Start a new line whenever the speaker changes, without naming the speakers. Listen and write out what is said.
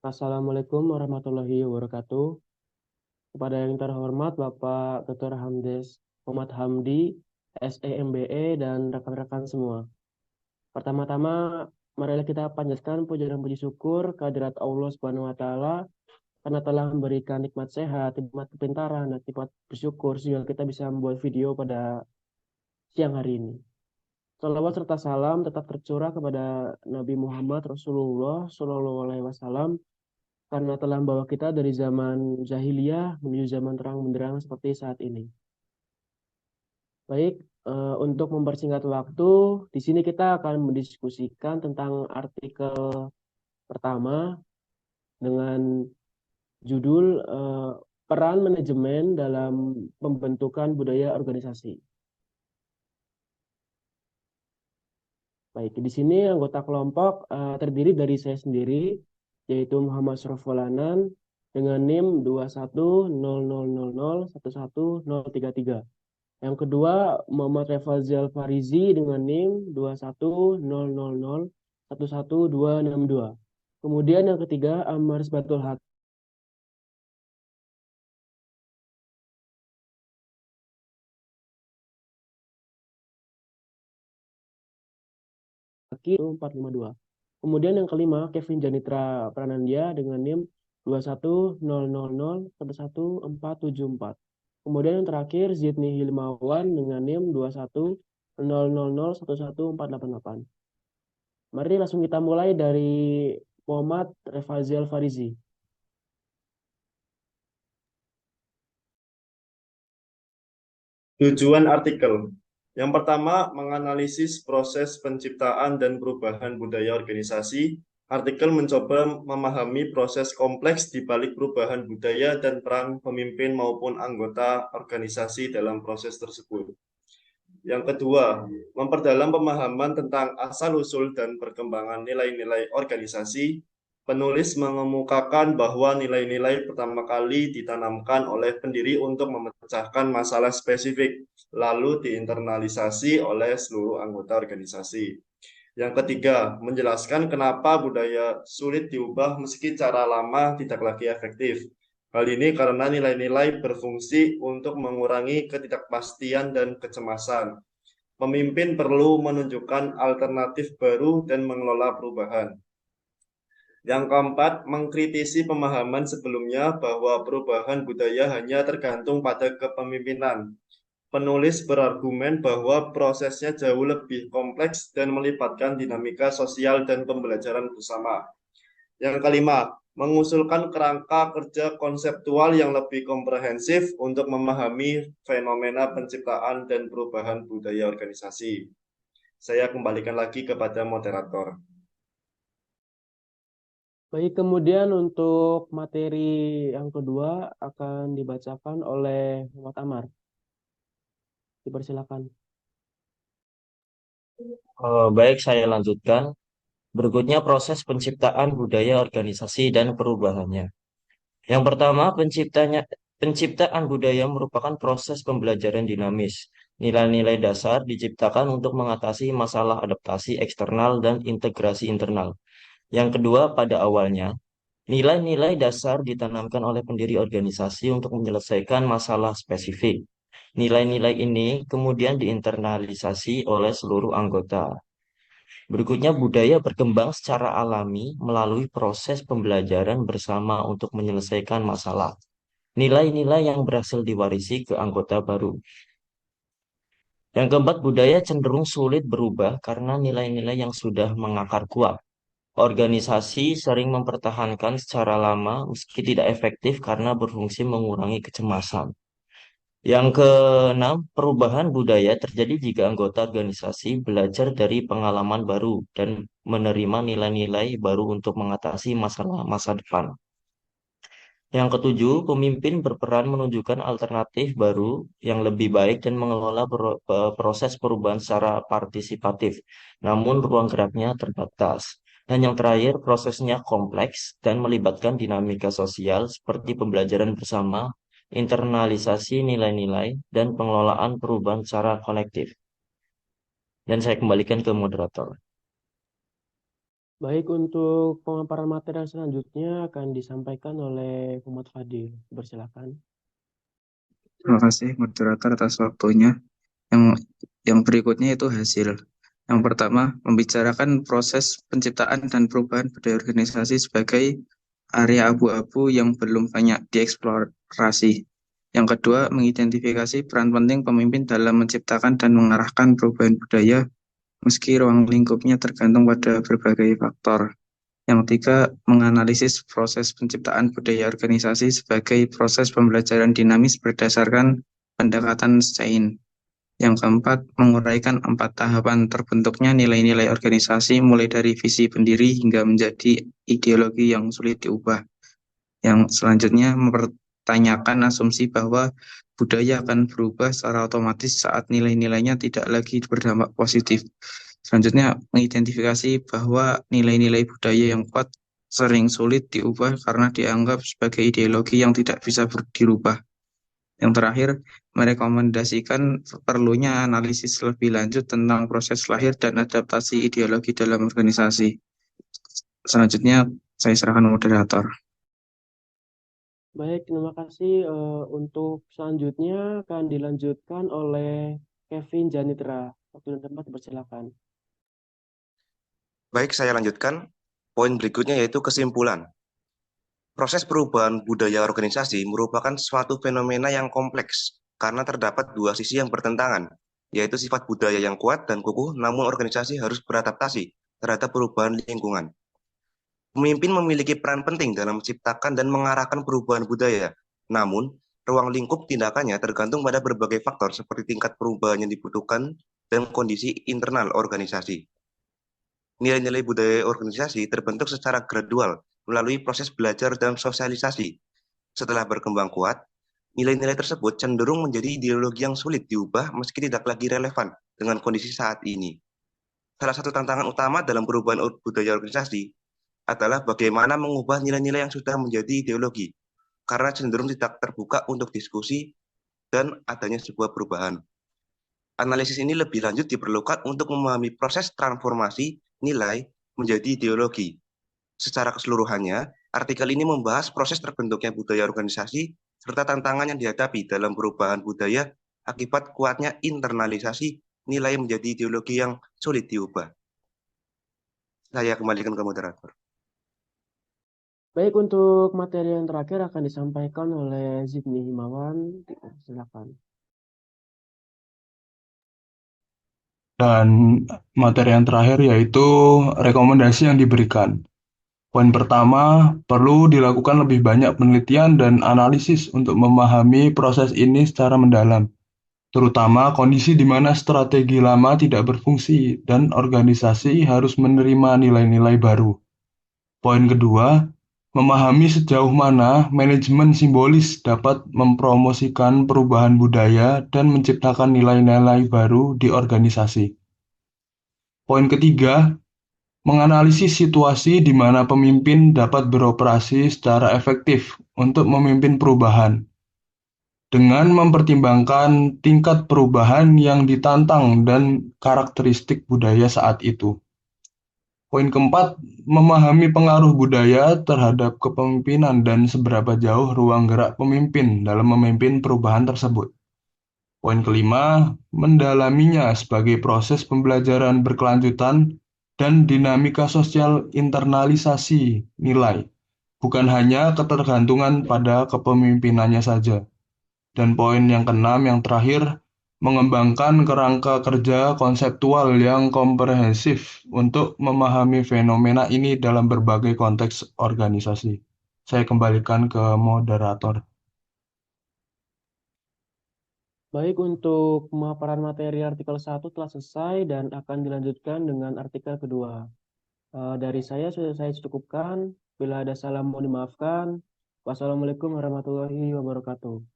Assalamualaikum warahmatullahi wabarakatuh. Kepada yang terhormat Bapak Dr. Hamdes Muhammad Hamdi, SEMBE, dan rekan-rekan semua. Pertama-tama, marilah kita panjatkan puja dan puji syukur kehadirat Allah Subhanahu wa Ta'ala karena telah memberikan nikmat sehat, nikmat kepintaran, dan nikmat bersyukur sehingga kita bisa membuat video pada siang hari ini. Salawat serta salam tetap tercurah kepada Nabi Muhammad Rasulullah Shallallahu Alaihi Wasallam karena telah membawa kita dari zaman jahiliyah menuju zaman terang benderang seperti saat ini. Baik, untuk mempersingkat waktu, di sini kita akan mendiskusikan tentang artikel pertama dengan judul peran manajemen dalam pembentukan budaya organisasi. Baik, di sini anggota kelompok terdiri dari saya sendiri, yaitu Muhammad Srofolanan dengan NIM 210000111033. Yang kedua, Muhammad Refazal Farizi dengan NIM 2100011262. Kemudian yang ketiga, Amar Batul Haki 452. Kemudian yang kelima, Kevin Janitra Pranandia dengan NIM 2100011474. Kemudian yang terakhir, Zidni Hilmawan dengan NIM 2100011488. Mari langsung kita mulai dari Muhammad Refazil Farizi.
Tujuan artikel. Yang pertama, menganalisis proses penciptaan dan perubahan budaya organisasi. Artikel mencoba memahami proses kompleks di balik perubahan budaya dan peran pemimpin maupun anggota organisasi dalam proses tersebut. Yang kedua, memperdalam pemahaman tentang asal-usul dan perkembangan nilai-nilai organisasi. Penulis mengemukakan bahwa nilai-nilai pertama kali ditanamkan oleh pendiri untuk memecahkan masalah spesifik, lalu diinternalisasi oleh seluruh anggota organisasi. Yang ketiga, menjelaskan kenapa budaya sulit diubah meski cara lama tidak lagi efektif. Hal ini karena nilai-nilai berfungsi untuk mengurangi ketidakpastian dan kecemasan. Pemimpin perlu menunjukkan alternatif baru dan mengelola perubahan. Yang keempat, mengkritisi pemahaman sebelumnya bahwa perubahan budaya hanya tergantung pada kepemimpinan. Penulis berargumen bahwa prosesnya jauh lebih kompleks dan melibatkan dinamika sosial dan pembelajaran bersama. Yang kelima, mengusulkan kerangka kerja konseptual yang lebih komprehensif untuk memahami fenomena penciptaan dan perubahan budaya organisasi. Saya kembalikan lagi kepada moderator.
Baik, kemudian untuk materi yang kedua akan dibacakan oleh Muhammad Amar. Dipersilakan.
Baik, saya lanjutkan. Berikutnya proses penciptaan budaya organisasi dan perubahannya. Yang pertama, penciptaan budaya merupakan proses pembelajaran dinamis. Nilai-nilai dasar diciptakan untuk mengatasi masalah adaptasi eksternal dan integrasi internal. Yang kedua, pada awalnya, nilai-nilai dasar ditanamkan oleh pendiri organisasi untuk menyelesaikan masalah spesifik. Nilai-nilai ini kemudian diinternalisasi oleh seluruh anggota. Berikutnya, budaya berkembang secara alami melalui proses pembelajaran bersama untuk menyelesaikan masalah. Nilai-nilai yang berhasil diwarisi ke anggota baru. Yang keempat, budaya cenderung sulit berubah karena nilai-nilai yang sudah mengakar kuat. Organisasi sering mempertahankan secara lama meski tidak efektif karena berfungsi mengurangi kecemasan. Yang keenam, perubahan budaya terjadi jika anggota organisasi belajar dari pengalaman baru dan menerima nilai-nilai baru untuk mengatasi masalah masa depan. Yang ketujuh, pemimpin berperan menunjukkan alternatif baru yang lebih baik dan mengelola proses perubahan secara partisipatif. Namun ruang geraknya terbatas. Dan yang terakhir, prosesnya kompleks dan melibatkan dinamika sosial seperti pembelajaran bersama, internalisasi nilai-nilai, dan pengelolaan perubahan secara kolektif. Dan saya kembalikan ke moderator.
Baik, untuk pemaparan materi yang selanjutnya akan disampaikan oleh Muhammad Fadil. Bersilakan.
Terima kasih moderator atas waktunya. Yang yang berikutnya itu hasil. Yang pertama, membicarakan proses penciptaan dan perubahan budaya organisasi sebagai area abu-abu yang belum banyak dieksplorasi. Yang kedua, mengidentifikasi peran penting pemimpin dalam menciptakan dan mengarahkan perubahan budaya meski ruang lingkupnya tergantung pada berbagai faktor. Yang ketiga, menganalisis proses penciptaan budaya organisasi sebagai proses pembelajaran dinamis berdasarkan pendekatan Stein. Yang keempat, menguraikan 4 tahapan terbentuknya nilai-nilai organisasi mulai dari visi pendiri hingga menjadi ideologi yang sulit diubah. Yang selanjutnya, mempertanyakan asumsi bahwa budaya akan berubah secara otomatis saat nilai-nilainya tidak lagi berdampak positif. Selanjutnya, mengidentifikasi bahwa nilai-nilai budaya yang kuat sering sulit diubah karena dianggap sebagai ideologi yang tidak bisa dirubah. Yang terakhir, merekomendasikan perlunya analisis lebih lanjut tentang proses lahir dan adaptasi ideologi dalam organisasi. Selanjutnya, saya serahkan moderator.
Baik, terima kasih. Untuk selanjutnya akan dilanjutkan oleh Kevin Janitra. Waktu dan tempat bersilakan.
Baik, saya lanjutkan. Poin berikutnya yaitu kesimpulan. Proses perubahan budaya organisasi merupakan suatu fenomena yang kompleks karena terdapat dua sisi yang bertentangan, yaitu sifat budaya yang kuat dan kukuh, namun organisasi harus beradaptasi terhadap perubahan lingkungan. Pemimpin memiliki peran penting dalam menciptakan dan mengarahkan perubahan budaya, namun ruang lingkup tindakannya tergantung pada berbagai faktor seperti tingkat perubahan yang dibutuhkan dan kondisi internal organisasi. Nilai-nilai budaya organisasi terbentuk secara gradual melalui proses belajar dan sosialisasi. Setelah berkembang kuat, nilai-nilai tersebut cenderung menjadi ideologi yang sulit diubah meski tidak lagi relevan dengan kondisi saat ini. Salah satu tantangan utama dalam perubahan budaya organisasi adalah bagaimana mengubah nilai-nilai yang sudah menjadi ideologi, karena cenderung tidak terbuka untuk diskusi dan adanya sebuah perubahan. Analisis ini lebih lanjut diperlukan untuk memahami proses transformasi nilai menjadi ideologi. Secara keseluruhannya, artikel ini membahas proses terbentuknya budaya organisasi serta tantangan yang dihadapi dalam perubahan budaya akibat kuatnya internalisasi nilai menjadi ideologi yang sulit diubah. Saya kembalikan ke moderator.
Baik, untuk materi yang terakhir akan disampaikan oleh Zidni Himawan. Silakan.
Dan materi yang terakhir yaitu rekomendasi yang diberikan. Poin pertama, perlu dilakukan lebih banyak penelitian dan analisis untuk memahami proses ini secara mendalam, terutama kondisi di mana strategi lama tidak berfungsi dan organisasi harus menerima nilai-nilai baru. Poin kedua, memahami sejauh mana manajemen simbolis dapat mempromosikan perubahan budaya dan menciptakan nilai-nilai baru di organisasi. Poin ketiga, menganalisis situasi di mana pemimpin dapat beroperasi secara efektif untuk memimpin perubahan, dengan mempertimbangkan tingkat perubahan yang ditantang dan karakteristik budaya saat itu. Poin keempat, memahami pengaruh budaya terhadap kepemimpinan dan seberapa jauh ruang gerak pemimpin dalam memimpin perubahan tersebut. Poin kelima, mendalaminya sebagai proses pembelajaran berkelanjutan dan dinamika sosial internalisasi nilai, bukan hanya ketergantungan pada kepemimpinannya saja. Dan poin yang keenam, yang terakhir, mengembangkan kerangka kerja konseptual yang komprehensif untuk memahami fenomena ini dalam berbagai konteks organisasi. Saya kembalikan ke moderator.
Baik, untuk pemaparan materi artikel 1 telah selesai dan akan dilanjutkan dengan artikel kedua. Dari saya sudah saya cukupkan. Bila ada salah mohon dimaafkan. Wassalamualaikum warahmatullahi wabarakatuh.